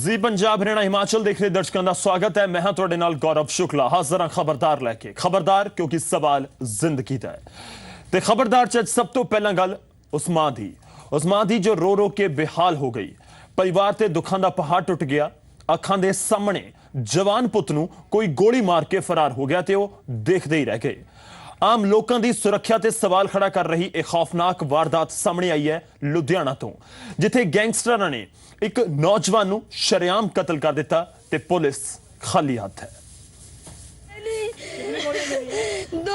जी पंजाब हरियाणा हिमाचल देख रहे दर्शकों का स्वागत है। मैं हाँ तुहाडे नाल गौरव शुक्ला हाज़र हाँ खबरदार लैके। खबरदार क्योंकि सवाल जिंदगी दा है ते खबरदार च सब तो पहला गल उस मां दी जो रो रो के बेहाल हो गई। परिवार ते दुखां दा पहाड़ टुट गया। अखां दे सामने जवान पुत नूं कोई गोली मार के फरार हो गया ते ओह देखदे ही रह गए। आम लोगों की सुरक्षा ते सवाल खड़ा कर रही एक खौफनाक वारदात सामने आई है लुधियाना तो, जिथे गैंगस्टरां ने एक नौजवान नूं शरेआम कतल कर दिता ते पुलिस खाली हाथ है।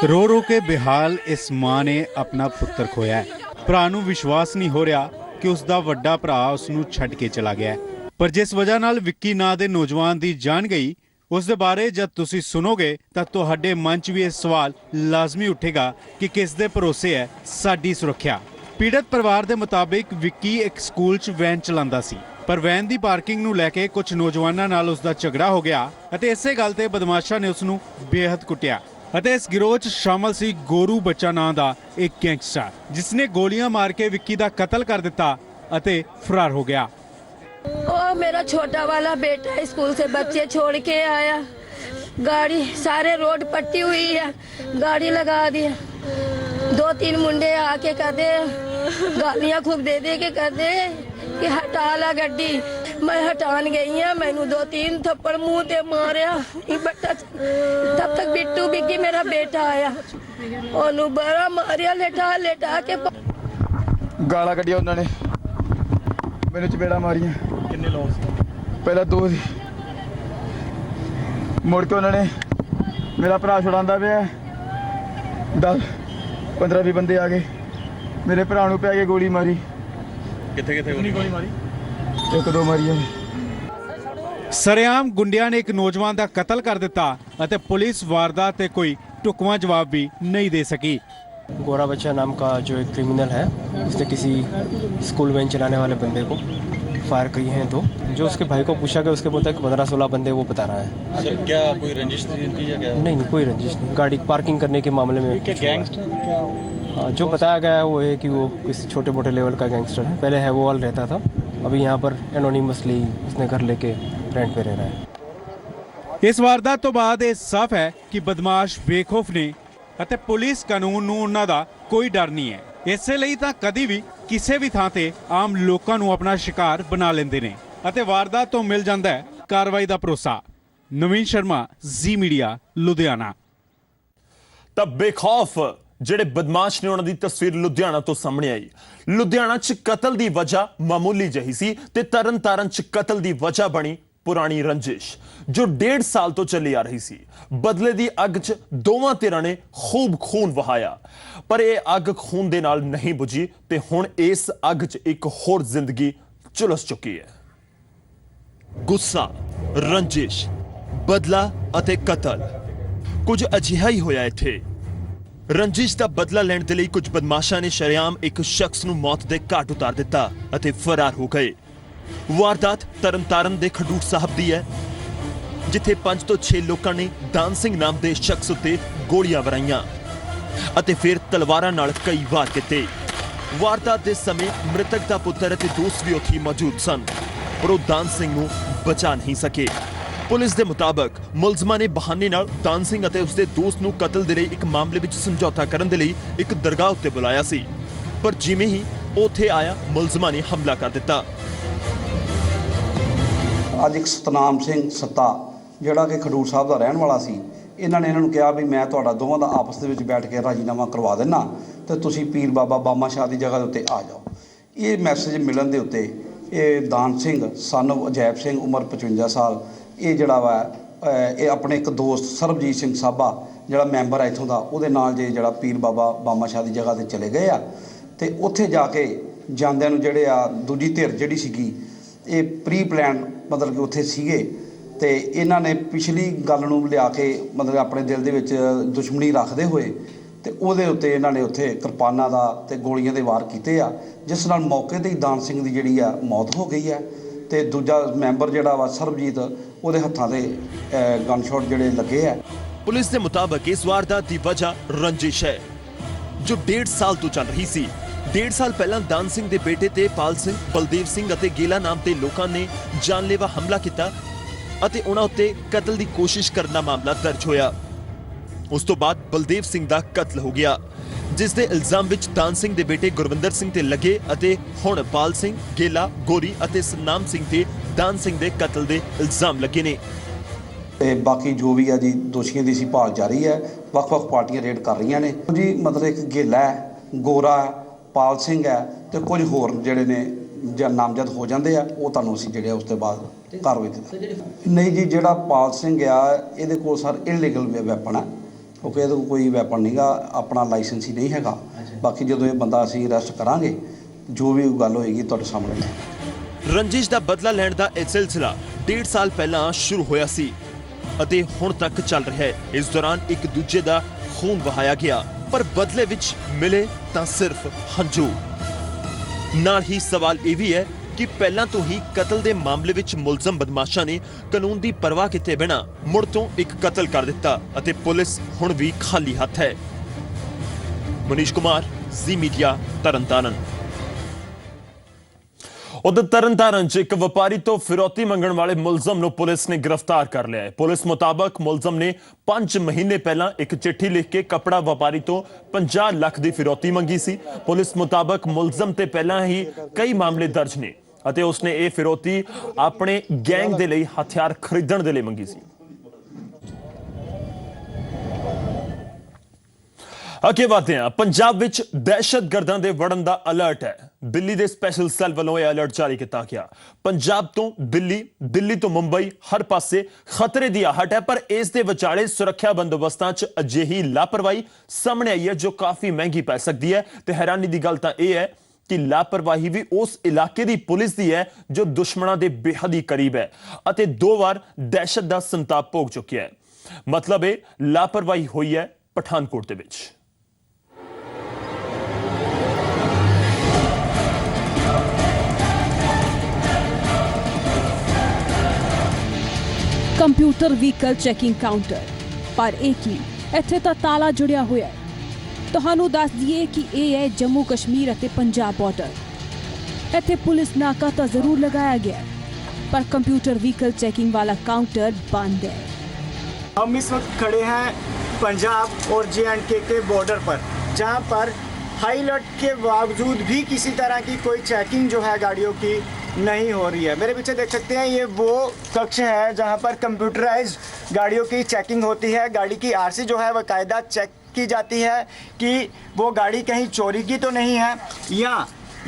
रो रो के बेहाल इस मां ने अपना पुत्र खोया है। भरा नूं विश्वास नहीं हो रहा कि उसका वड्डा भरा उसनूं छड्ड के चला गया है। पर जिस वजह नाल विक्की नां दे नौजवान दी जान गई, उस दे बारे जब तुसी सुनोगे तां तुहाडे मन च भी यह सवाल लाजमी उठेगा कि किस दे भरोसे है साडी सुरक्षा। पीड़ित परिवार के मुताबिक विक्की एक स्कूल च वैन चलांदा सी, पर वैन की पार्किंग नूं लैके कुछ नौजवानों नाल उसका झगड़ा हो गया अते इसे गल ते बदमाशां ने उसनूं बेहद कुटिया। अते इस गिरोह च शामिल सी गोरू बच्चा नां दा एक गैंगस्टर, जिसने गोलियां मार के विक्की दा कतल कर दिता अते फरार हो गया। ओ मेरा छोटा वाला बेटा स्कूल से बच्चे छोड़ के आया, गाड़ी सारे रोड पट्टी हुई है, गाड़ी लगा दी। 2-3 मुंडे आके कहते गालियां खूब दे के कहते कि हटा ला गड्डी। मैं हटान गई हाँ, मैनू 2-3 थप्पड़ मुंह ते मारिया। तब तक बिट्टू बिक्की मेरा बेटा आया, ओनू बड़ा मारिया लेटा लेटा के। गाला कड्डिया उन्होंने मैंने चपेड़ा मारिया। कितने लोग पहला 2 सी, मुड़ के उन्होंने मेरा भरा छुड़ांदा पिया। 10-15-20 बंदे आ गए, मेरे भरा नूं पै के गोली मारी। किथे गोली मारी? 1-2 मारी है। सरेआम गुंडिया ने एक नौजवान का कतल कर दिता अते पुलिस वारदात ते कोई टुकवा जवाब भी नहीं दे सकी। गोरा बच्चा नाम का जो एक क्रिमिनल है, उसने किसी स्कूल वैन चलाने वाले बंदे को फायर की हैं। तो जो उसके भाई को पूछा गया, उसके मुताबिक 15-16 बंदे वो बता रहा है। सर क्या कोई रंजिश थी या क्या? नहीं, कोई रंजिश नहीं। गाड़ी पार्किंग करने के मामले में क्या गैंगस्टर क्या? जो बताया गया है वो है कि वो किसी छोटे मोटे लेवल का गैंगस्टर है। पहले है वो ऑल रहता था, अभी यहाँ पर एनोनिमसली उसने घर लेके रेंट पे रह रहा है। इस वारदात तो बाद ये साफ है कि बदमाश बेखौफ ने ਅਤੇ पुलिस कानून ਨੂੰ ਉਹਨਾਂ ਦਾ ਕੋਈ ਡਰ ਨਹੀਂ ਹੈ। ਇਸੇ ਲਈ ਤਾਂ ਕਦੀ ਵੀ ਕਿਸੇ ਵੀ ਥਾਂ ਤੇ ਆਮ ਲੋਕਾਂ ਨੂੰ ਆਪਣਾ ਸ਼ਿਕਾਰ ਬਣਾ ਲੈਂਦੇ ਨੇ ਅਤੇ ਵਾਰਦਾਤ ਤੋਂ ਮਿਲ ਜਾਂਦਾ ਹੈ ਕਾਰਵਾਈ ਦਾ ਭਰੋਸਾ। ਨਵੀਨ ਸ਼ਰਮਾ, ਜ਼ੀ ਮੀਡੀਆ, ਲੁਧਿਆਣਾ। ਤਾਂ ਬੇਖੌਫ ਜਿਹੜੇ ਬਦਮਾਸ਼ ਨੇ ਉਹਨਾਂ ਦੀ ਤਸਵੀਰ ਲੁਧਿਆਣਾ ਤੋਂ ਸਾਹਮਣੇ ਆਈ। ਲੁਧਿਆਣਾ 'ਚ ਕਤਲ ਦੀ ਵਜ੍ਹਾ ਮਾਮੂਲੀ ਜਿਹੀ ਸੀ ਤੇ ਤਰਨਤਾਰਨ 'ਚ ਕਤਲ ਦੀ ਵਜ੍ਹਾ ਬਣੀ पुरानी रंजिश जो 1.5 साल तो चली आ रही सी। बदले दी अग च दोवां धिरां ने खूब खून वहाया, पर यह अग खून दे नाल नहीं बुझी ते हुण इस अग च एक होर जिंदगी झुलस चुकी है। गुस्सा, रंजिश, बदला अते कतल, कुछ अजिहा ही होया इत्थे। रंजिश दा बदला लैण दे लई कुछ बदमाशां ने शरेआम एक शख्स नूं मौत दे घाट उतार दिता अते फरार हो गए। वारदात तरनतारन दे खडूर साहब दी है, जिथे 5 ਤੋਂ 6 लोगों ने दान सिंह नाम के शख्स उत्ते गोलियां वराइयां अते फिर तलवारां नाल कई वार कीते। वारदात दे समय मृतक दा पुत्र अते दोस्त भी उत्थे मौजूद सन, पर वो दान सिंह नूं बचा नहीं सके। पुलिस के मुताबिक मुलजमां ने बहाने नाल दान सिंह अते उसके दोस्त नूं कतल दे लई एक मामले विच समझौता करन दे लई एक दरगाह उत्ते बुलाया सी, पर जिवें ही उत्थे आया मुलजमां ने हमला कर दिता। ਅੱਜ ਇੱਕ ਸਤਨਾਮ ਸਿੰਘ ਸੱਤਾ ਜਿਹੜਾ ਕਿ ਖਡੂਰ ਸਾਹਿਬ ਦਾ ਰਹਿਣ ਵਾਲਾ ਸੀ, ਇਹਨਾਂ ਨੂੰ ਕਿਹਾ ਵੀ ਮੈਂ ਤੁਹਾਡਾ ਦੋਵਾਂ ਦਾ ਆਪਸ ਦੇ ਵਿੱਚ ਬੈਠ ਕੇ ਰਾਜੀਨਾਮਾ ਕਰਵਾ ਦਿੰਦਾ ਤੇ ਤੁਸੀਂ ਪੀਰ ਬਾਬਾ ਬਾਮਾ ਸ਼ਾਹ ਦੀ ਜਗ੍ਹਾ ਦੇ ਉੱਤੇ ਆ ਜਾਓ। ਇਹ ਮੈਸੇਜ ਮਿਲਣ ਦੇ ਉੱਤੇ ਇਹ ਦਾਨ ਸਿੰਘ ਸਨ ਅਜੈਬ ਸਿੰਘ ਉਮਰ 55 ਸਾਲ ਇਹ ਜਿਹੜਾ ਵਾ ਇਹ ਆਪਣੇ ਇੱਕ ਦੋਸਤ ਸਰਬਜੀਤ ਸਿੰਘ ਸਾਬਾ ਜਿਹੜਾ ਮੈਂਬਰ ਹੈ ਇੱਥੋਂ ਦਾ, ਉਹਦੇ ਨਾਲ ਜਿਹੜਾ ਪੀਰ ਬਾਬਾ ਬਾਮਾ ਸ਼ਾਹ ਦੀ ਜਗ੍ਹਾ 'ਤੇ ਚਲੇ ਗਏ ਆ ਤੇ ਉੱਥੇ ਜਾ ਕੇ ਜਾਂਦਿਆਂ ਨੂੰ ਜਿਹੜੇ ਆ ਦੂਜੀ ਧਿਰ ਜਿਹੜੀ ਸੀਗੀ ਇਹ ਪ੍ਰੀ ਪਲਾਨ मतलब कि उत्थे सीगे ते इन्हां ने पिछली गल नूं लिया के मतलब अपने दिल दे विच दुश्मनी रखदे होए ते उहदे उत्ते इन्हां ने उत्थे किरपानां दा ते गोलियां दे वार कीते आ, जिस नाल मौके ते ही दान सिंह दी जिहड़ी आ मौत हो गई है ते दूजा मैंबर जिहड़ा वा सरबजीत उहदे हत्थां ते गन शॉट जिहड़े लगे आ। पुलिस के मुताबिक इस वारदात की वजह रंजिश है जो 1.5 साल तो चल रही सी। 1.5 ਸਾਲ ਪਹਿਲਾਂ ਦਾਨ ਸਿੰਘ ਦੇ ਬੇਟੇ ਤੇ ਪਾਲ ਸਿੰਘ, ਬਲਦੇਵ ਸਿੰਘ ਅਤੇ ਗੇਲਾ ਨਾਮ ਦੇ ਲੋਕਾਂ ਨੇ ਜਾਨਲੇਵਾ ਹਮਲਾ ਕੀਤਾ ਅਤੇ ਉਹਨਾਂ ਉੱਤੇ ਕਤਲ ਦੀ ਕੋਸ਼ਿਸ਼ ਕਰਨ ਦਾ ਮਾਮਲਾ ਦਰਜ ਹੋਇਆ। ਉਸ ਤੋਂ ਬਾਅਦ ਬਲਦੇਵ ਸਿੰਘ ਦਾ ਕਤਲ ਹੋ ਗਿਆ, ਜਿਸ ਦੇ ਇਲਜ਼ਾਮ ਵਿੱਚ ਦਾਨ ਸਿੰਘ ਦੇ ਬੇਟੇ ਗੁਰਵਿੰਦਰ ਸਿੰਘ ਤੇ ਲੱਗੇ ਅਤੇ ਹੁਣ ਪਾਲ ਸਿੰਘ, ਗੇਲਾ, ਗੋਰੀ ਅਤੇ ਸਤਨਾਮ ਸਿੰਘ ਤੇ ਦਾਨ ਸਿੰਘ ਦੇ ਕਤਲ ਦੇ ਇਲਜ਼ਾਮ ਲੱਗੇ ਨੇ। ਤੇ ਬਾਕੀ ਜੋ ਵੀ ਹੈ ਜੀ ਦੋਸ਼ੀਆਂ ਦੀ ਸੀ ਭਾਲ ਜਾਰੀ ਹੈ। ਵੱਖ-ਵੱਖ ਪਾਰਟੀਆਂ ਰੇਡ ਕਰ ਰਹੀਆਂ ਨੇ ਜੀ। ਮਤਲਬ ਇੱਕ ਗੇਲਾ ਹੈ, ਗੋਰਾ ਹੈ, ਪਾਲ ਸਿੰਘ ਹੈ ਤੇ ਕੁਝ ਹੋਰ ਜਿਹੜੇ ਨੇ ਜਾਂ ਨਾਮਜ਼ਦ ਹੋ ਜਾਂਦੇ ਆ, ਉਹ ਤੁਹਾਨੂੰ ਅਸੀਂ ਜਿਹੜੇ ਉਸ ਤੋਂ ਬਾਅਦ ਕਾਰਵਾਈ ਦੇ ਨਹੀਂ ਜੀ। ਜਿਹੜਾ ਪਾਲ ਸਿੰਘ ਆ ਇਹਦੇ ਕੋਲ ਸਰ ਇਲੀਗਲ ਵੈਪਨ ਹੈ, ਕਿਉਂਕਿ ਇਹਦੇ ਕੋਲ ਕੋਈ ਵੈਪਨ ਨਹੀਂਗਾ, ਆਪਣਾ ਲਾਇਸੈਂਸ ਹੀ ਨਹੀਂ ਹੈਗਾ। ਬਾਕੀ ਜਦੋਂ ਇਹ ਬੰਦਾ ਅਸੀਂ ਅਰੈਸਟ ਕਰਾਂਗੇ, ਜੋ ਵੀ ਗੱਲ ਹੋਏਗੀ ਤੁਹਾਡੇ ਸਾਹਮਣੇ। ਰੰਜਿਸ਼ ਦਾ ਬਦਲਾ ਲੈਣ ਦਾ ਇਹ ਸਿਲਸਿਲਾ 1.5 ਸਾਲ ਪਹਿਲਾਂ ਸ਼ੁਰੂ ਹੋਇਆ ਸੀ ਅਤੇ ਹੁਣ ਤੱਕ ਚੱਲ ਰਿਹਾ ਹੈ। ਇਸ ਦੌਰਾਨ ਇੱਕ ਦੂਜੇ ਦਾ ਖੂਨ ਵਹਾਇਆ ਗਿਆ, ਪਰ ਬਦਲੇ ਵਿੱਚ ਮਿਲੇ ਤਾਂ ਸਿਰਫ ਹੰਝੂ। ਨਾਲ ਹੀ ਸਵਾਲ ਇਹ ਵੀ ਹੈ ਕਿ ਪਹਿਲਾਂ ਤੋਂ ਹੀ ਕਤਲ ਦੇ ਮਾਮਲੇ ਵਿੱਚ ਮੁਲਜ਼ਮ ਬਦਮਾਸ਼ਾਂ ਨੇ ਕਾਨੂੰਨ ਦੀ ਪਰਵਾਹ ਕੀਤੇ ਬਿਨਾਂ ਮੁੜ ਤੋਂ ਇੱਕ ਕਤਲ ਕਰ ਦਿੱਤਾ ਅਤੇ ਪੁਲਿਸ ਹੁਣ ਵੀ ਖਾਲੀ ਹੱਥ ਹੈ। ਮਨੀਸ਼ ਕੁਮਾਰ, ਜ਼ੀ ਮੀਡੀਆ, ਤਰਨਤਾਰਨ। ਉਧਰ ਤਰਨਤਾਰਨ 'ਚ ਇੱਕ ਵਪਾਰੀ ਤੋਂ ਫਿਰੌਤੀ ਮੰਗਣ ਵਾਲੇ ਮੁਲਜ਼ਮ ਨੂੰ ਪੁਲਿਸ ਨੇ ਗ੍ਰਿਫਤਾਰ ਕਰ ਲਿਆ ਹੈ। ਪੁਲਿਸ ਮੁਤਾਬਕ ਮੁਲਜ਼ਮ ਨੇ 5 ਮਹੀਨੇ ਪਹਿਲਾਂ ਇੱਕ ਚਿੱਠੀ ਲਿਖ ਕੇ ਕੱਪੜਾ ਵਪਾਰੀ ਤੋਂ 50 ਲੱਖ ਦੀ ਫਿਰੌਤੀ ਮੰਗੀ ਸੀ। ਪੁਲਿਸ ਮੁਤਾਬਕ ਮੁਲਜ਼ਮ ਤੇ ਪਹਿਲਾਂ ਹੀ ਕਈ ਮਾਮਲੇ ਦਰਜ ਨੇ ਅਤੇ ਉਸਨੇ ਇਹ ਫਿਰੌਤੀ ਆਪਣੇ ਗੈਂਗ ਦੇ ਲਈ ਹਥਿਆਰ ਖਰੀਦਣ ਦੇ ਲਈ ਮੰਗੀ ਸੀ। ਅੱਗੇ ਵਧਦੇ ਹਾਂ। ਪੰਜਾਬ ਵਿੱਚ ਦਹਿਸ਼ਤਗਰਦਾਂ ਦੇ ਵੜਨ ਦਾ ਅਲਰਟ ਹੈ। ਦਿੱਲੀ ਦੇ ਸਪੈਸ਼ਲ ਸੈੱਲ ਵੱਲੋਂ ਇਹ ਅਲਰਟ ਜਾਰੀ ਕੀਤਾ ਗਿਆ। ਪੰਜਾਬ ਤੋਂ ਦਿੱਲੀ, ਦਿੱਲੀ ਤੋਂ ਮੁੰਬਈ, ਹਰ ਪਾਸੇ ਖਤਰੇ ਦੀ ਆਹਟ ਹੈ, ਪਰ ਇਸ ਦੇ ਵਿਚਾਲੇ ਸੁਰੱਖਿਆ ਬੰਦੋਬਸਤਾਂ 'ਚ ਅਜਿਹੀ ਲਾਪਰਵਾਹੀ ਸਾਹਮਣੇ ਆਈ ਹੈ ਜੋ ਕਾਫੀ ਮਹਿੰਗੀ ਪੈ ਸਕਦੀ ਹੈ। ਤੇ ਹੈਰਾਨੀ ਦੀ ਗੱਲ ਤਾਂ ਇਹ ਹੈ ਕਿ ਲਾਪਰਵਾਹੀ ਵੀ ਉਸ ਇਲਾਕੇ ਦੀ ਪੁਲਿਸ ਦੀ ਹੈ ਜੋ ਦੁਸ਼ਮਣਾਂ ਦੇ ਬੇਹੱਦ ਹੀ ਕਰੀਬ ਹੈ ਅਤੇ 2 ਵਾਰ ਦਹਿਸ਼ਤ ਦਾ ਸੰਤਾਪ ਭੋਗ ਚੁੱਕਿਆ ਹੈ। ਮਤਲਬ ਇਹ ਲਾਪਰਵਾਹੀ ਹੋਈ ਹੈ ਪਠਾਨਕੋਟ ਦੇ ਵਿੱਚ। ਕੰਪਿਊਟਰ ਵਹੀਕਲ ਚੈਕਿੰਗ ਕਾਊਂਟਰ, ਪਰ ਇਹ ਕੀ ਇੱਥੇ ਤਾਂ ਤਾਲਾ ਜੁੜਿਆ ਹੋਇਆ ਹੈ। ਤੁਹਾਨੂੰ ਦੱਸ ਦਈਏ ਕਿ ਇਹ ਹੈ ਜੰਮੂ ਕਸ਼ਮੀਰ ਅਤੇ ਪੰਜਾਬ ਬਾਰਡਰ। ਇੱਥੇ ਪੁਲਿਸ ਨਾਕਾ ਤਾਂ ਜ਼ਰੂਰ लगाया गया है, पर कंप्यूटर व्हीकल चेकिंग वाला काउंटर बंद है। हम इस वक्त खड़े हैं पंजाब और JNK के बॉर्डर पर, जहां पर हाई अलर्ट के बावजूद भी किसी तरह की कोई चेकिंग जो है गाड़ियों की नहीं हो रही है। मेरे पीछे देख सकते हैं, ये वो कक्ष है जहां पर कंप्यूटराइज्ड गाड़ियों की चेकिंग होती है। गाड़ी की RC जो है बाकायदा चेक की जाती है कि वो गाड़ी कहीं चोरी की तो नहीं है, या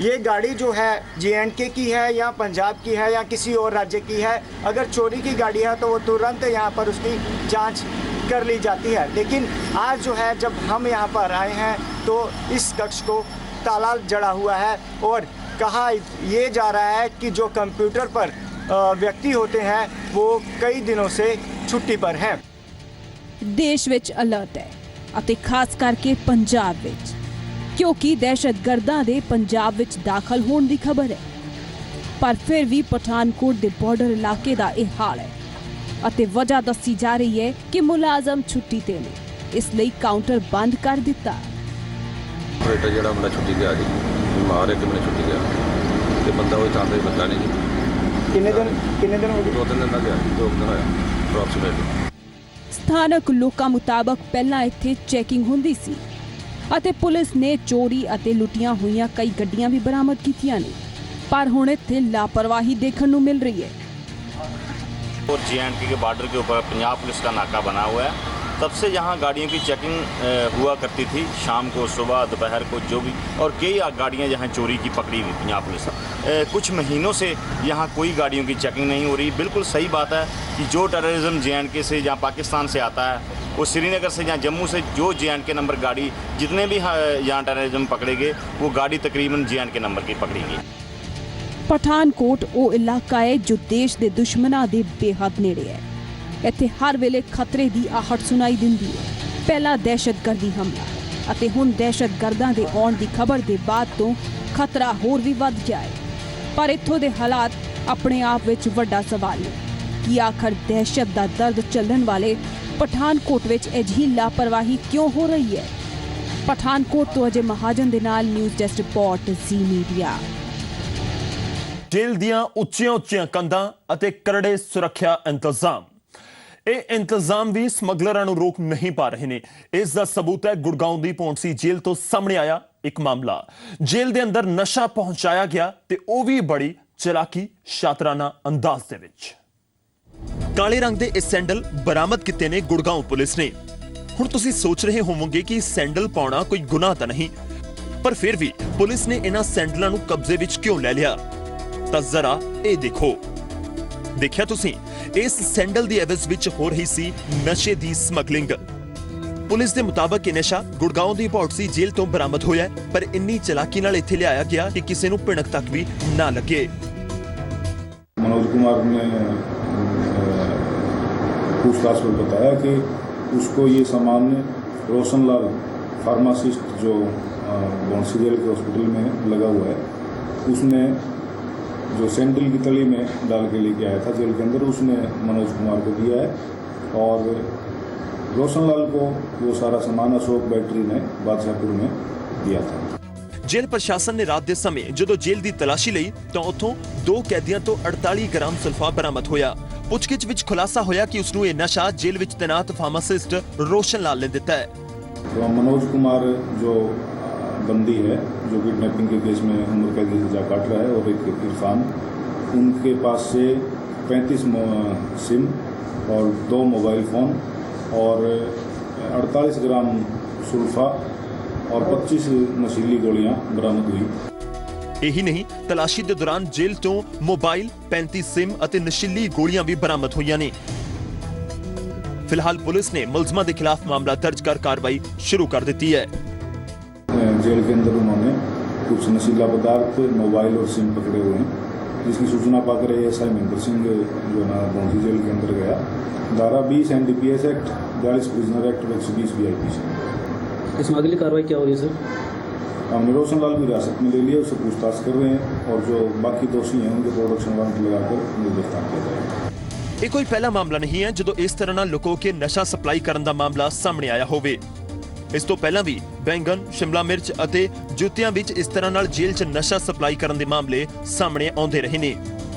ये गाड़ी जो है JNK की है या पंजाब की है या किसी और राज्य की है। अगर चोरी की गाड़ी है तो वो तुरंत यहाँ पर उसकी जांच कर ली जाती है। लेकिन आज जो है जब हम यहाँ पर आए हैं तो इस कक्ष को ताला जड़ा हुआ है और कहा ये जा रहा है कि जो कंप्यूटर पर व्यक्ति होते हैं वो कई दिनों से छुट्टी पर हैं। देश विच अलर्ट है ਅਤੇ ਖਾਸ ਕਰਕੇ ਪੰਜਾਬ ਵਿੱਚ, ਕਿਉਂਕਿ ਦਹਿਸ਼ਤਗਰਦਾਂ ਦੇ ਪੰਜਾਬ ਵਿੱਚ ਦਾਖਲ ਹੋਣ ਦੀ ਖਬਰ ਹੈ। ਪਰ ਫਿਰ ਵੀ ਪਠਾਨਕੋਟ ਦੇ ਬਾਰਡਰ ਇਲਾਕੇ ਦਾ ਇਹ ਹਾਲ ਹੈ ਅਤੇ ਵਜ੍ਹਾ ਦੱਸੀ ਜਾ ਰਹੀ ਹੈ ਕਿ ਮੁਲਾਜ਼ਮ ਛੁੱਟੀ ਤੇ ਨੇ, ਇਸ ਲਈ ਕਾਊਂਟਰ ਬੰਦ ਕਰ ਦਿੱਤਾ। ਆਪਰੇਟਰ ਜਿਹੜਾ ਮੁੰਡਾ ਛੁੱਟੀ ਗਿਆ ਜੀ, ਬਿਮਾਰ ਹੈ ਕਿ ਮੈਂ ਛੁੱਟੀ ਗਿਆ ਤੇ ਬੰਦਾ ਉਹ ਚਾਹੁੰਦਾ ਬੰਦਾ ਨਹੀਂ ਜੀ। ਕਿੰਨੇ ਦਿਨ ਹੋ ਗਏ? 2 ਦਿਨ ਦਾ ਗਿਆ, 2 ਦਿਨ ਹੋਇਆ ਅਪਰੋਕਸੀਮੇਟਲੀ। ਸਥਾਨਕ ਲੋਕਾਂ ਮੁਤਾਬਕ ਪਹਿਲਾਂ ਇੱਥੇ ਚੈਕਿੰਗ ਹੁੰਦੀ ਸੀ ਅਤੇ ਪੁਲਿਸ ਨੇ ਚੋਰੀ ਅਤੇ ਲੁੱਟੀਆਂ ਹੋਈਆਂ ਕਈ ਗੱਡੀਆਂ ਵੀ ਬਰਾਮਦ ਕੀਤੀਆਂ ਨੇ, पर हुण इत्थे लापरवाही देखने को मिल रही है। और JNK के बॉर्डर के ऊपर पंजाब पुलिस का नाका बना हुआ है। तब से यहाँ गाड़ियों की चेकिंग हुआ करती थी, शाम को, सुबह, दोपहर को, जो भी, और कई गाड़ियाँ यहाँ चोरी की पकड़ी हुई पंजाब पुलिस। कुछ महीनों से यहाँ कोई गाड़ियों की चेकिंग नहीं हो रही। बिल्कुल सही बात है कि जो टेररिज्म JNK से या पाकिस्तान से आता है, वो श्रीनगर से या जम्मू से जो JNK नंबर गाड़ी, जितने भी यहाँ टेररिज्म पकड़ेंगे वो गाड़ी तकरीबन JNK नंबर की पकड़ेंगी। पठानकोट वो इलाका है जो देश के दुश्मनों के बेहद नेड़े है। इत्थे हर वेले खतरे की आहट सुनाई दिंदी है। पहला दहशतगर्दी हमला अते हुण दहशतगर्दां दे आउण दी खबर के बाद तो खतरा होर भी वध गया है। पर इत्थों दे हालात अपने आप विच वड्डा सवाल है कि आखिर दहशत दा दर्द चलन वाले पठानकोट विच अजिही लापरवाही क्यों हो रही है। ਪਠਾਨਕੋਟ ਤੋਂ ਅਜੇ ਮਹਾਜਨ ਦੇ ਨਾਲ ਨਿਊਜ਼ ਡੈਸਕ ਰਿਪੋਰਟ ਜ਼ੀ ਮੀਡੀਆ। ਜੇਲ੍ਹ ਦੀਆਂ ਉੱਚੀਆਂ ਕੰਧਾਂ ਅਤੇ ਕਰੜੇ ਸੁਰੱਖਿਆ ਇੰਤਜ਼ਾਮ। ਇਹ ਇੰਤਜ਼ਾਮ ਵੀ ਸਮਗਲਰਾਂ ਨੂੰ ਰੋਕ ਨਹੀਂ ਪਾ ਰਹੇ ਨੇ। ਇਸ ਦਾ ਸਬੂਤ ਹੈ ਗੁੜਗਾਉਂ ਦੀ ਪੌਂਟਸੀ ਜੇਲ੍ਹ ਤੋਂ ਸਾਹਮਣੇ ਆਇਆ ਇੱਕ ਮਾਮਲਾ। ਜੇਲ੍ਹ ਦੇ ਅੰਦਰ ਨਸ਼ਾ ਪਹੁੰਚਾਇਆ ਗਿਆ ਤੇ ਉਹ ਵੀ ਬੜੀ ਚਲਾਕੀ ਸ਼ਾਤਰਾਨਾ ਅੰਦਾਜ਼ ਦੇ ਵਿੱਚ। ਕਾਲੇ ਰੰਗ ਦੇ ਇਹ ਸੈਂਡਲ ਬਰਾਮਦ ਕੀਤੇ ਨੇ ਗੁੜਗਾਉਂ ਪੁਲਿਸ ਨੇ। ਹੁਣ ਤੁਸੀਂ ਸੋਚ ਰਹੇ ਹੋਵੋਗੇ ਕਿ ਸੈਂਡਲ ਪਾਉਣਾ ਕੋਈ ਗੁਨਾਹ ਤਾਂ ਨਹੀਂ, ਪਰ ਫਿਰ ਵੀ ਪੁਲਿਸ ਨੇ ਇਹਨਾਂ ਸੈਂਡਲਾਂ ਨੂੰ ਕਬਜ਼ੇ ਵਿੱਚ ਕਿਉਂ ਲੈ ਲਿਆ? ਤਾਂ ਜ਼ਰਾ ਇਹ ਦੇਖਿਆ ਤੁਸੀਂ, ਇਸ ਸੈਂਡਲ ਦੀ ਐਵਜ਼ ਵਿੱਚ ਹੋ ਰਹੀ ਸੀ ਨਸ਼ੇ ਦੀ ਸਮਗਲਿੰਗ। ਪੁਲਿਸ ਦੇ ਮੁਤਾਬਕ ਇਹ ਨਸ਼ਾ ਗੁੜਗਾਉਂ ਦੀ ਪੌਂਟਸੀ ਜੇਲ੍ਹ ਤੋਂ ਬਰਾਮਦ ਹੋਇਆ, ਪਰ ਇੰਨੀ ਚਲਾਕੀ ਨਾਲ ਇੱਥੇ ਲਿਆਇਆ ਗਿਆ ਕਿ ਕਿਸੇ ਨੂੰ ਭਿਣਕ ਤੱਕ ਵੀ ਨਾ ਲੱਗੇ। मनोज कुमार ने पूछताछ में बताया कि उसको ये सामान रोशनलाल फार्मासिस्ट जो बौंसी जेल के हॉस्पिटल में लगा हुआ है, उसने जो सैंडल की तली में डाल के लेके आया था जेल के अंदर, उसने मनोज कुमार को दिया है और रोशनलाल को वो सारा सामान अशोक बैटरी ने बादशाहपुर में दिया था। ਜੇਲ੍ਹ ਪ੍ਰਸ਼ਾਸਨ ਨੇ ਰਾਤ ਦੇ ਸਮੇਂ ਜਦੋਂ ਜੇਲ੍ਹ ਦੀ ਤਲਾਸ਼ੀ ਲਈ ਤਾਂ ਉੱਥੋਂ 2 ਕੈਦੀਆਂ ਤੋਂ 48 ਗ੍ਰਾਮ ਸਲਫਾ ਬਰਾਮਦ ਹੋਇਆ। ਪੁੱਛਗਿੱਛ ਵਿੱਚ ਖੁਲਾਸਾ ਹੋਇਆ ਕਿ ਉਸ ਨੂੰ ਇਹ ਨਸ਼ਾ ਜੇਲ੍ਹ ਵਿੱਚ ਤੈਨਾਤ ਫਾਰਮਾਸਿਸਟ ਰੋਸ਼ਨ ਲਾਲ ਨੇ ਦਿੱਤਾ है। तो मनोज कुमार जो बंदी है जो किडनैपिंग के केस में उम्र कैद की सजा काट रहा है, और एक इरफान, उनके पास से 35 सिम और 2 मोबाइल फ़ोन और 48 ग्राम सुल्फा और 25 नशीली गोलियां बरामद हुई। यही नहीं, तलाशी के दौरान जेल तो मोबाइल, 35 सिम और नशीली गोलियां भी बरामद हुई ने। फिलहाल पुलिस ने मुलजमां के खिलाफ मामला दर्ज कर कार्रवाई शुरू कर दी है। जेल के अंदर उन्होंने कुछ नशीला पदार्थ, मोबाइल और सिम पकड़े हुए हैं, जिसकी सूचना पाकर ASI महेंद्र सिंह जो ना बौंसी जेल के अंदर गया। धारा 20 NDPS act, 42 prisoner act, 120 VIP से। इसमें अगली कार्रवाई क्या होगी सर? हमने रोशनलाल की हिरासत में ले लिया, उससे पूछताछ कर रहे हैं और जो बाकी दोषी हैं उनके प्रोडक्शन वारंट लगाकर उन्हें गिरफ्तार किया जाएगा। ਇਹ ਕੋਈ ਪਹਿਲਾ ਮਾਮਲਾ ਨਹੀਂ ਹੈ ਜਦੋਂ ਇਸ ਤਰ੍ਹਾਂ ਨਾਲ ਲੁਕੋ ਕੇ ਨਸ਼ਾ ਸਪਲਾਈ ਕਰਨ ਦਾ ਮਾਮਲਾ ਸਾਹਮਣੇ ਆਇਆ ਹੋਵੇ। ਇਸ ਤੋਂ ਪਹਿਲਾਂ ਵੀ ਬੈਂਗਨ, ਸ਼ਿਮਲਾ ਮਿਰਚ ਅਤੇ ਜੁੱਤੀਆਂ ਵਿੱਚ ਇਸ ਤਰ੍ਹਾਂ ਨਾਲ ਜੇਲ੍ਹ 'ਚ ਨਸ਼ਾ ਸਪਲਾਈ ਕਰਨ ਦੇ ਮਾਮਲੇ ਸਾਹਮਣੇ ਆਉਂਦੇ ਰਹੇ ਨੇ।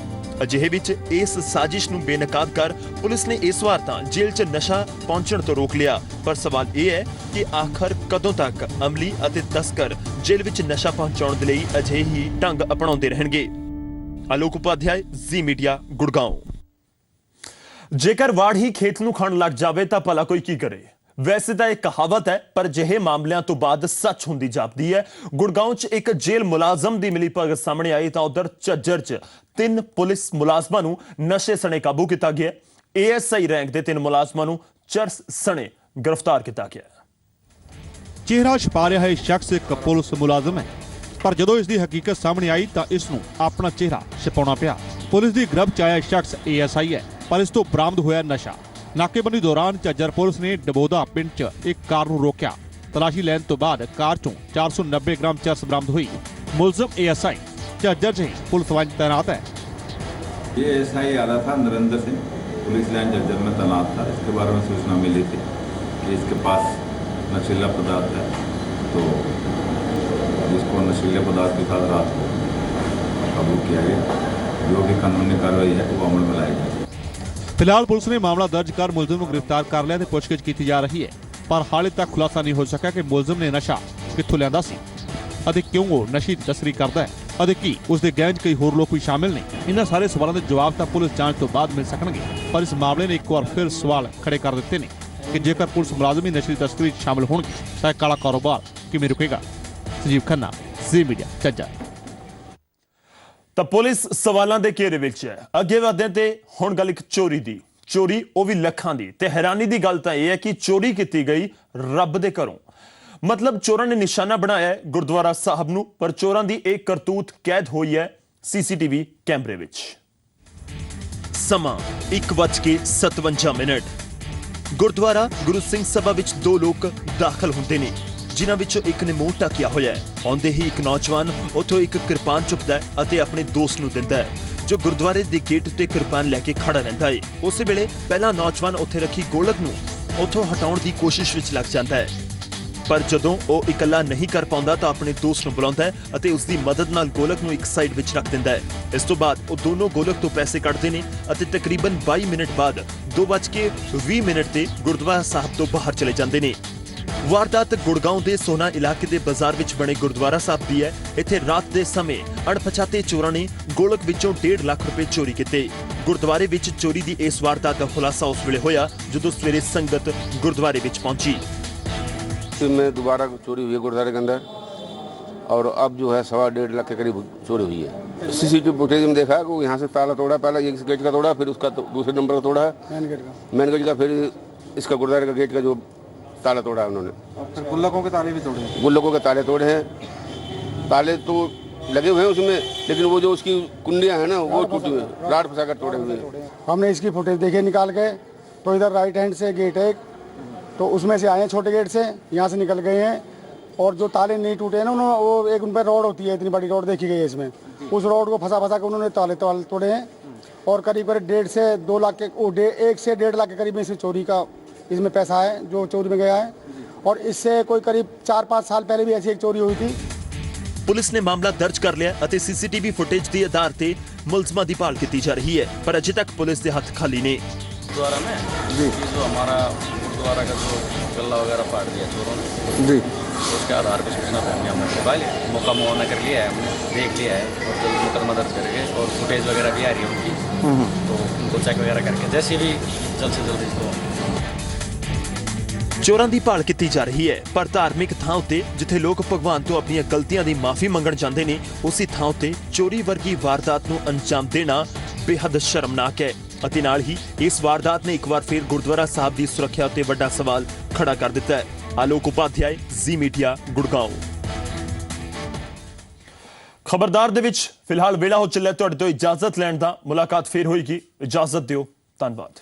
ਅਜਿਹੇ ਵਿੱਚ ਇਸ ਸਾਜ਼ਿਸ਼ ਨੂੰ ਬੇਨਕਾਬ ਕਰ ਪੁਲਿਸ ਨੇ ਇਸ ਵਾਰ ਤਾਂ ਜੇਲ੍ਹ 'ਚ ਨਸ਼ਾ ਪਹੁੰਚਣ ਤੋਂ ਰੋਕ ਲਿਆ, ਪਰ ਸਵਾਲ ਇਹ ਹੈ ਕਿ ਆਖਰ ਕਦੋਂ ਤੱਕ ਅਮਲੀ ਅਤੇ ਤਸਕਰ ਜੇਲ੍ਹ ਵਿੱਚ ਨਸ਼ਾ ਪਹੁੰਚਾਉਣ ਦੇ ਲਈ ਅਜਿਹੇ ਹੀ ਢੰਗ ਅਪਣਾਉਂਦੇ ਰਹਿਣਗੇ। ਆਲੋਕ ਉਪਾਧਿਆਏ, ਜ਼ੀ ਮੀਡੀਆ, ਗੁੜਗਾਉਂ। ਜੇਕਰ ਵਾੜ ਹੀ ਖੇਤ ਨੂੰ ਖਾਣ ਲੱਗ ਜਾਵੇ ਤਾਂ ਭਲਾ ਕੋਈ ਕੀ ਕਰੇ? ਵੈਸੇ ਤਾਂ ਇਹ ਕਹਾਵਤ ਹੈ, ਪਰ ਜਿਹੇ ਮਾਮਲਿਆਂ ਤੋਂ ਬਾਅਦ ਸੱਚ ਹੁੰਦੀ ਜਾਪਦੀ ਹੈ। ਗੁੜਗਾਉਂ 'ਚ ਇੱਕ ਜੇਲ੍ਹ ਮੁਲਾਜ਼ਮ ਦੀ ਮਿਲੀਭਗਤ ਸਾਹਮਣੇ ਆਈ ਤਾਂ ਉਧਰ ਝੱਜਰ 'ਚ 3 ਪੁਲਿਸ ਮੁਲਾਜ਼ਮਾਂ ਨੂੰ ਨਸ਼ੇ ਸਣੇ ਕਾਬੂ ਕੀਤਾ ਗਿਆ। ASI ਰੈਂਕ ਦੇ 3 ਮੁਲਾਜ਼ਮਾਂ ਨੂੰ ਚਰਸ ਸਣੇ ਗ੍ਰਿਫਤਾਰ ਕੀਤਾ ਗਿਆ। ਚਿਹਰਾ ਛੁਪਾ ਰਿਹਾ ਇਹ ਸ਼ਖਸ ਇੱਕ ਪੁਲਿਸ ਮੁਲਾਜ਼ਮ ਹੈ, ਪਰ ਜਦੋਂ ਇਸ ਦੀ ਹਕੀਕਤ ਸਾਹਮਣੇ ਆਈ ਤਾਂ ਇਸ ਨੂੰ ਆਪਣਾ ਚਿਹਰਾ ਛੁਪਾਉਣਾ ਪਿਆ। ਪੁਲਿਸ ਦੀ ਗ੍ਰਿਫਤ 'ਚ ਆਇਆ ਸ਼ਖਸ ASI ਹੈ, ਪਰ ਇਸ ਤੋਂ ਬਰਾਮਦ ਹੋਇਆ ਨਸ਼ਾ। ਨਾਕੇਬੰਦੀ ਦੌਰਾਨ ਝੱਜਰ ਪੁਲਿਸ ਨੇ ਡਬੋਦਾ ਪਿੰਡ 'ਚ ਇੱਕ ਕਾਰ ਨੂੰ ਰੋਕਿਆ। ਤਲਾਸ਼ੀ ਲੈਣ ਤੋਂ ਬਾਅਦ ਕਾਰ 'ਚੋਂ 490 ਗ੍ਰਾਮ ਚਰਸ ਬਰਾਮਦ ਹੋਈ। मुलजम ASI ਝੱਜਰ जी पुलिस लाइन तैनात है। ये ASI आ रहा था नरेंद्र सिंह, पुलिस लाइन ਝੱਜਰ में तैनात था। इसके बारे में सूचना मिली थी कि इसके पास नशीला पदार्थ है, तो जिसको नशीले पदार्थ के साथ रात को काबू किया गया। जो भी कानूनी कार्रवाई है वो अमल में लाई जाए। फिलहाल पुलिस ने मामला दर्ज कर मुलजिम को गिरफ्तार कर लिया ते पुछगिछ की जा रही है, पर हाले तक खुलासा नहीं हो सका कि मुलजिम ने नशा कित्थों लियांदा सी ਅਤੇ ਕਿਉਂ ਉਹ ਨਸ਼ੇ ਦੀ ਤਸਕਰੀ ਕਰਦਾ ਹੈ ਅਤੇ ਕੀ ਉਸ ਦੇ ਗੈਂਗ 'ਚ ਕਈ ਹੋਰ ਲੋਕ ਵੀ ਸ਼ਾਮਿਲ ਨੇ। ਇਹਨਾਂ ਸਾਰੇ ਸਵਾਲਾਂ ਦੇ ਜਵਾਬ ਤਾਂ ਪੁਲਿਸ ਜਾਂਚ ਤੋਂ ਬਾਅਦ ਮਿਲ ਸਕਣਗੇ, ਪਰ ਇਸ ਮਾਮਲੇ ਨੇ ਇੱਕ ਵਾਰ ਫਿਰ ਸਵਾਲ ਖੜੇ ਕਰ ਦਿੱਤੇ ਨੇ ਕਿ ਜੇਕਰ ਪੁਲਿਸ ਮੁਲਾਜ਼ਮ ਹੀ ਨਸ਼ੇ ਦੀ ਤਸਕਰੀ 'ਚ ਸ਼ਾਮਿਲ ਹੋਣਗੇ ਤਾਂ ਕਾਲਾ ਕਾਰੋਬਾਰ ਕਿਵੇਂ ਰੁਕੇਗਾ। ਸੰਜੀਵ ਖੰਨਾ, ਜ਼ੀ ਮੀਡੀਆ, ਝੱਜਰ। ਤਾਂ ਪੁਲਿਸ ਸਵਾਲਾਂ ਦੇ ਘੇਰੇ ਵਿੱਚ ਹੈ। ਅੱਗੇ ਵਧਦੇ ਤੇ ਹੁਣ ਗੱਲ ਇੱਕ ਚੋਰੀ ਦੀ। ਚੋਰੀ ਉਹ ਵੀ ਲੱਖਾਂ ਦੀ, ਤੇ ਹੈਰਾਨੀ ਦੀ ਗੱਲ ਤਾਂ ਇਹ ਹੈ ਕਿ ਚੋਰੀ ਕੀਤੀ ਗਈ ਰੱਬ ਦੇ ਘਰੋਂ। मतलब चोरां ने निशाना बनाया है गुरुद्वारा साहब नूं, पर चोरां दी एक करतूत कैद हुई है CCTV कैमरे विच। समा 1:57 गुरुद्वारा गुरु सिंह सभा विच 2 लोग दाखिल हुंदे ने, जिन्हां विचों एक ने मूंह ढकिया होया है। आउंदे ही एक नौजवान उत्थों एक किरपान चुकदा है अते अपने दोस्त नूं दिंदा है, जो गुरुद्वारे दे गेट ते किरपान लैके खड़ा रहिंदा है। उस वेले पहला नौजवान उत्थे रखी गोलक नूं उत्थों हटाउण दी कोशिश विच लग जांदा है। ਪਰ ਜਦੋਂ ਉਹ ਇਕੱਲਾ ਨਹੀਂ ਕਰ ਪਾਉਂਦਾ ਤਾਂ ਆਪਣੇ ਦੋਸਤ ਨੂੰ ਬੁਲਾਉਂਦਾ ਹੈ ਅਤੇ ਉਸ ਦੀ ਮਦਦ ਨਾਲ ਗੋਲਕ ਨੂੰ ਇੱਕ ਸਾਈਡ ਵਿੱਚ ਰੱਖ ਦਿੰਦਾ ਹੈ। ਇਸ ਤੋਂ ਬਾਅਦ ਉਹ ਦੋਨੋਂ ਗੋਲਕ ਤੋਂ ਪੈਸੇ ਕੱਢਦੇ ਨੇ ਅਤੇ ਤਕਰੀਬਨ 22 ਮਿੰਟ ਬਾਅਦ 2:20 ਤੇ ਗੁਰਦੁਆਰਾ ਸਾਹਿਬ ਤੋਂ ਬਾਹਰ ਚਲੇ ਜਾਂਦੇ ਨੇ। ਵਾਰਦਾਤ ਗੁੜਗਾਉਂ ਦੇ ਸੋਨਾ ਇਲਾਕੇ ਦੇ ਬਾਜ਼ਾਰ ਵਿੱਚ ਬਣੇ ਗੁਰਦੁਆਰਾ ਸਾਹਿਬ ਦੀ ਹੈ। ਇੱਥੇ ਰਾਤ ਦੇ ਸਮੇਂ ਅਣਪਛਾਤੇ ਚੋਰਾਂ ਨੇ ਗੋਲਕ ਵਿੱਚੋਂ 1.5 ਲੱਖ ਰੁਪਏ ਚੋਰੀ ਕੀਤੇ। ਗੁਰਦੁਆਰੇ ਵਿੱਚ ਚੋਰੀ ਦੀ ਇਸ ਵਾਰਦਾਤ ਦਾ ਖੁਲਾਸਾ ਉਸ ਵੇਲੇ ਹੋਇਆ ਜਦੋਂ ਸਵੇਰੇ ਸੰਗਤ ਗੁਰਦੁਆਰੇ ਵਿੱਚ पहुंची। में दोबारा चोरी हुई है गुरुद्वारे के अंदर और अब जो है 1.5 लाख के करीब चोरी हुई है। सीसीटीवी फुटेज में देखा है कि यहाँ से ताला तोड़ा, पहले एक गेट का तोड़ा, फिर उसका दूसरे नंबर का तोड़ा है मेन गेट का, फिर इसका गुरुद्वारे का गेट का जो ताला तोड़ा है उन्होंने। फिर गुल्लकों के ताले भी तोड़े हैं? गुल्लकों के ताले तोड़े हैं। ताले तो लगे हुए हैं उसमें, लेकिन वो जो उसकी कुंडियाँ हैं ना वो टूटी हुई है, राड फंसा कर तोड़े हुए हैं। हमने इसकी फुटेज देखी निकाल के, तो इधर राइट हैंड से गेट है तो उसमें से आए हैं छोटे गेट से, यहाँ से निकल गए हैं। और जो ताले नहीं टूटे हैं ना उन्होंने, वो एक उन पर रोड होती है, इतनी बड़ी रोड देखी गई है इसमें, उस रोड को फंसा के उन्होंने ताले तोड़े हैं। और करीब 1.5 से 2 लाख के 1 से 1.5 लाख के करीब इसमें चोरी का इसमें पैसा है जो चोरी में गया है। और इससे कोई करीब 4-5 साल पहले भी ऐसी एक चोरी हुई थी। पुलिस ने मामला दर्ज कर लिया ਅਤੇ सीसीटीवी फुटेज के आधार ਤੇ ਮੁਲਜ਼ਮਾਂ ਦੀ ਭਾਲ ਕੀਤੀ ਜਾ ਰਹੀ ਹੈ, पर अजे तक पुलिस के हाथ खाली ने। गुरुद्वारा में जी जो हमारा गुरुद्वारा का जो गल्ला वगैरह फाड़ दिया चोरों ने जी, उसके आधार पर सूचना पे हमने मोबाइल मौका मुआयना कर लिया है, हमने देख लिया है और जल्द मुकदमा दर्ज करके और फुटेज वगैरह भी आ रही है उनकी, तो उनको चेक वगैरह करके जैसे भी जल्द से जल्द इसको। चोरां दी भाल की जा रही है, पर धार्मिक थां उत्ते जिथे लोग भगवान तो अपनी गलतियां दी माफी मंगण जांदे ने, उसी थां उत्ते चोरी वर्गी वारदात नूं अंजाम देना बेहद शर्मनाक है। ਅਤੇ ਨਾਲ ਹੀ ਇਸ ਵਾਰਦਾਤ ਨੇ ਇੱਕ ਵਾਰ ਫਿਰ ਗੁਰਦੁਆਰਾ ਸਾਹਿਬ ਦੀ ਸੁਰੱਖਿਆ ਉੱਤੇ ਵੱਡਾ ਸਵਾਲ ਖੜਾ ਕਰ ਦਿੱਤਾ ਹੈ। ਆਲੋਕ ਉਪਾਧਿਆਏ, ਜ਼ੀ ਮੀਡੀਆ, ਗੁੜਗਾਉਂ। ਖਬਰਦਾਰ ਦੇ ਵਿੱਚ ਫਿਲਹਾਲ ਵੇਲਾ ਹੋ ਚੱਲਿਆ ਤੁਹਾਡੇ ਤੋਂ ਇਜਾਜ਼ਤ ਲੈਣ ਦਾ। ਮੁਲਾਕਾਤ ਫਿਰ ਹੋਏਗੀ, ਇਜਾਜ਼ਤ ਦਿਓ, ਧੰਨਵਾਦ।